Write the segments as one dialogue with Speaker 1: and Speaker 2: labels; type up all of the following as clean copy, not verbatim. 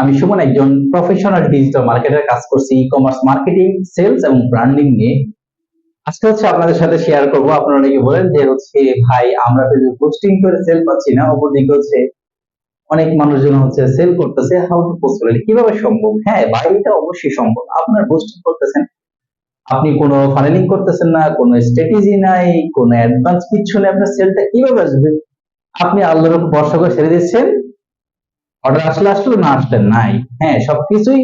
Speaker 1: আমি সুমন একজন professional digital marketer, কাজ করছি ই-কমার্স মার্কেটিং, সেলস এবং ব্র্যান্ডিং নিয়ে। আজকে আপনাদের সাথে শেয়ার করব। আপনারা অনেকে বলেন যে ভাই আমরা ফেসবুক পোস্টিং করে সেল পাচ্ছি না, অপরদিকে অনেক মানুষজন সেল করতেছে, হাউ টু পোস্ট করে কিভাবে সম্ভব? হ্যাঁ ভাই, এটা অবশ্যই সম্ভব। আপনার পোস্টিং করতেছেন, আপনি কোনো ফানেলিং করতেছেন না, কোনো স্ট্র্যাটেজি নাই, কোনো অ্যাডভান্স কিছু নেই, আপনার সেলটা কিভাবে আসবে? আপনি আল্লাহর উপর ভরসা করে ছেড়ে দিচ্ছেন, অর্ডার আসলে আসলো, না আসলে নাই। হ্যাঁ, সবকিছুই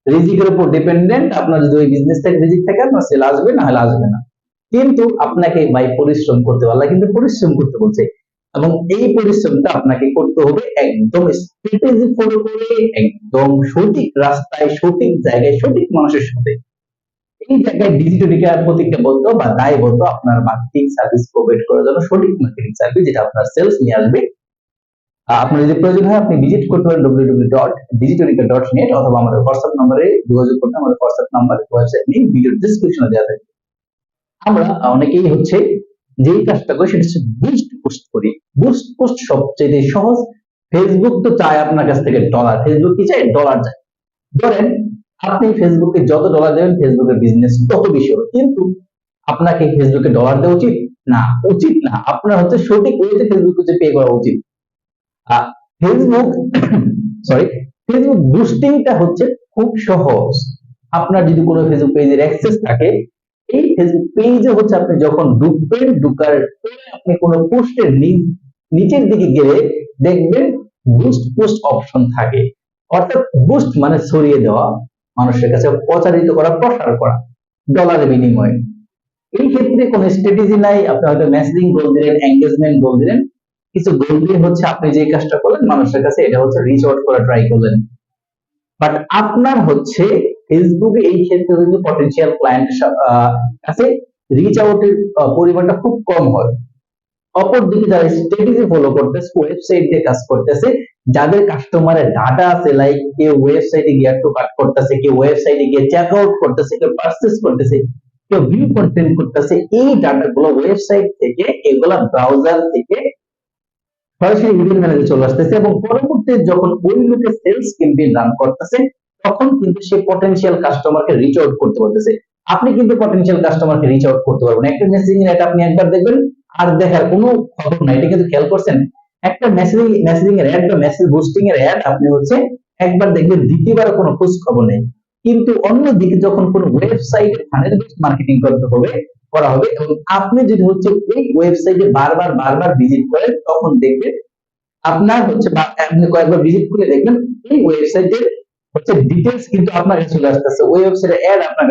Speaker 1: রিজিকের উপর ডিপেন্ডেন্ট। আপনার যদি ওই বিজনেস থেকে রিজিক থাকে, আপনার সেল আসবে, না হলে আসবে না। কিন্তু আপনাকে ভাই পরিশ্রম করতে হবে, আল্লাহ কিন্তু পরিশ্রম করতে বলছে, এবং এই পরিশ্রমটা আপনাকে করতে হবে একদম স্ট্র্যাটেজি ফলো করে, একদম সঠিক রাস্তায়, সঠিক জায়গায়, সঠিক মানুষের সাথে। এই জায়গায় ডিজিটালিকা প্রতিজ্ঞাবদ্ধ বা দায়বদ্ধ আপনার মার্কেটিং সার্ভিস প্রোভাইড করার জন্য, সঠিক মার্কেটিং সার্ভিস যেটা আপনার সেলস নিয়ে আসবে। আপনার যদি প্রয়োজন হয় আপনি ভিজিট করতে পারেন www.digitalica.net, অথবা আমাদের হোয়াটসঅ্যাপ নম্বরে যোগাযোগ করতে, আমাদের WhatsApp number, website link video ডেসক্রিপশনে দেওয়া থাকবে। আমরা অনেকেই যেই কাজটা করি সেটা হচ্ছে বুস্ট পোস্ট করি। বুস্ট পোস্ট সবচেয়ে সহজ। ফেসবুক তো চায় আপনার কাছ থেকে ডলার, ফেসবুক কি চায়? ডলার চায়। ধরেন আপনি ফেসবুকে যত ডলার দেবেন ফেসবুকের বিজনেস তত বেশি হবে, কিন্তু আপনাকে ফেসবুকে ডলার দেওয়া উচিত না, উচিত না। আপনার সঠিক ওয়েতে ফেসবুকে পে করা উচিত। ফেসবুক সরি ফেসবুক বুস্টিংটা খুব সহজ। আপনার যদি কোনো ফেসবুক পেজের অ্যাক্সেস থাকে, এই ফেসবুক পেজে আপনি যখন ঢুকবেন, ঢুকার পরে আপনি কোনো পোস্টের নিচের দিকে গেলে দেখবেন বুস্ট পোস্ট অপশন থাকে। অর্থাৎ বুস্ট মানে ছড়িয়ে দেওয়া, মানুষের কাছে প্রচারিত করা, প্রসার করা ডলারের বিনিময়ে। এই ক্ষেত্রে কোনো স্ট্র্যাটেজি নাই। আপনি হয়তো মেসেজিং গোল দিলেন, এঙ্গেজমেন্ট গোল দিলেন, কিছু গোল দিয়ে আপনি যে কাজটা করলেন মানুষের কাছে, এটা রিচ আউট করা ট্রাই করলেন। বাট আপনার ফেসবুকে এই ক্ষেত্রে কিন্তু পটেনশিয়াল ক্লায়েন্ট কাছে রিচ আউটের পরিমাণটা খুব কম হয়। অপরদিকে যারা স্ট্র্যাটেজি ফলো করতেছে, ওয়েবসাইট দিয়ে কাজ করতেছে, যাদের কাস্টমারের ডাটা আছে, লাইক কেউ ওয়েবসাইটে গিয়ে টু কাট করতেছে, কেউ ওয়েবসাইটে গিয়ে চেক আউট করতেছে, কেউ পারচেজ করতেছে, কেউ ভিউ কন্টেন্ট করতেছে, এই ডাটাগুলো ওয়েবসাইট থেকে, এগুলা ব্রাউজার থেকে সরাসরি ইমেল ম্যানেজে চলে আসতেছে, এবং পরবর্তীতে যখন ওই লোকে সেলস ক্যাম্পেইন রান করতেছে, তখন কিন্তু সে পটেনশিয়াল কাস্টমারকে রিচ আউট করতে পারতেছে। আপনি কিন্তু পটেনশিয়াল কাস্টমারকে রিচ আউট করতে পারবেন। একটা মেসেজিং এর অ্যাড আপনি একবার দেখবেন, আর দেখার কোনো খবর নাই। এটা কিন্তু খেয়াল করছেন? একটা মেসেজিং এর অ্যাড বা মেসেজ বুস্টিং এর অ্যাড আপনি একবার দেখবেন, দ্বিতীয়বার কোনো খোঁজ খবর নেই। কিন্তু অন্যদিকে যখন কোনো ওয়েবসাইটে ফানেল বেসড মার্কেটিং করা হবে, এবং আপনি যদি ওই ওয়েবসাইটে বারবার ভিজিট করেন, তখন দেখবেন আপনার আপনি কয়েকবার ভিজিট করে দেখবেন এই ওয়েবসাইটের ডিটেইলস কিন্তু আপনার কাছে চলে আসতেছে, ওই ওয়েবসাইটের অ্যাড আপনার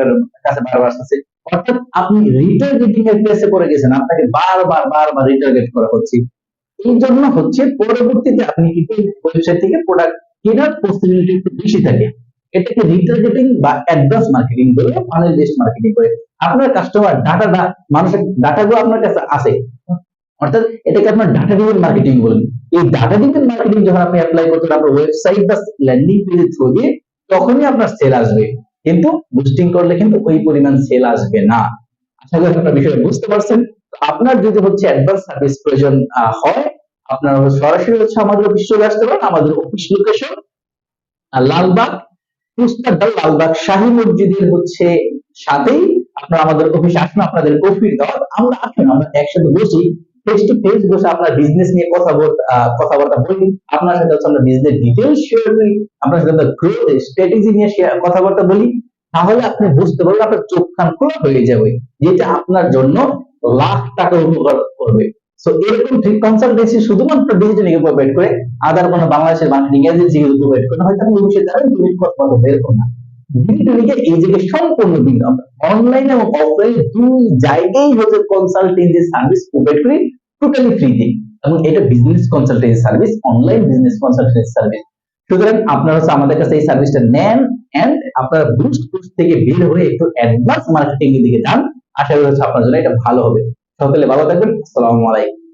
Speaker 1: কাছে বারবার আসতেছে। অর্থাৎ আপনি রিটার্গেটিং এর প্লেসে পড়ে গেছেন, আপনাকে বারবার রিটার্গেট করা হচ্ছে। এই জন্য পরবর্তীতে আপনি কিন্তু ওয়েবসাইট থেকে প্রোডাক্ট কেনার পসিবিলিটি একটু বেশি থাকে। এটাকে রিটার্গেটিং বা অ্যাডভান্স মার্কেটিং বলে, ফানেল বেসড মার্কেটিং করে। আপনার কাস্টমার ডাটাটা, মানুষের ডাটাগুলো আপনার কাছে আছে, অর্থাৎ এটাকে আপনার ডাটা ড্রিভেন মার্কেটিং বলেন। এই ডাটা ড্রিভেন মার্কেটিং যখন আপনি অ্যাপ্লাই করতে আপনার ওয়েবসাইট বা ল্যান্ডিং পেজের থ্রু দিয়ে, তখনই আপনার সেল আসবে। কিন্তু বুস্টিং করলে কিন্তু ওই পরিমাণ সেল আসবে না। আশা করি আপনারা বিষয়টা বুঝতে পারছেন। আপনার যদি অ্যাডভান্স সার্ভিস প্রয়োজন হয়, আপনারা সরাসরি আমাদের অফিসে চলে আসতে পারেন। আমাদের অফিস লোকেশন লালবাগ, লালবাগ শাহী মসজিদের সাথেই আপনারা আমাদের অফিসে আসুন। আপনাদের কফির দাওয়াত। আমরা একসাথে বসি, ফেস টু ফেস বসে আপনার বিজনেস নিয়ে কথাবার্তা বলি। আপনার সাথে আমরা বিজনেস ডিটেইলস শেয়ার করি, আপনার সাথে আমরা গ্রোথ স্ট্র্যাটেজি নিয়ে কথাবার্তা বলি। তাহলে আপনি বুঝতে পারবেন, আপনার চোখ কান খোলা হয়ে যাবে, যেটা আপনার জন্য লাখ টাকা উপকার করবে। সো এরকম ফ্রি কনসালটেন্সি শুধুমাত্র ডিজিটালি প্রোভাইড করে, আদার কোনো বাংলাদেশের মার্কেটিং এজেন্সি প্রোভাইড করে হয়তো আপনি ভবিষ্যতে জানেন, তুমি কথা বলতে এরকম না। ডিজিটালিকে এই জায়গায় সম্পূর্ণ ভিন্ন। অনলাইন এবং অফলাইন দুই জায়গায় কনসালটেন্সি সার্ভিস প্রোভাইড করি টোটালি ফ্রিতে, এবং এটা business consultancy service, online business consultancy service. সুতরাং আপনারা আমাদের কাছে এই সার্ভিসটা নেন, এন্ড আপনারা বুস্ট পোস্ট থেকে বের হয়ে একটু অ্যাডভান্স মার্কেটিং এর দিকে যান। আশা করি আপনার জন্য এটা ভালো হবে। সকলে ভালো থাকবেন। আসসালামু আলাইকুম।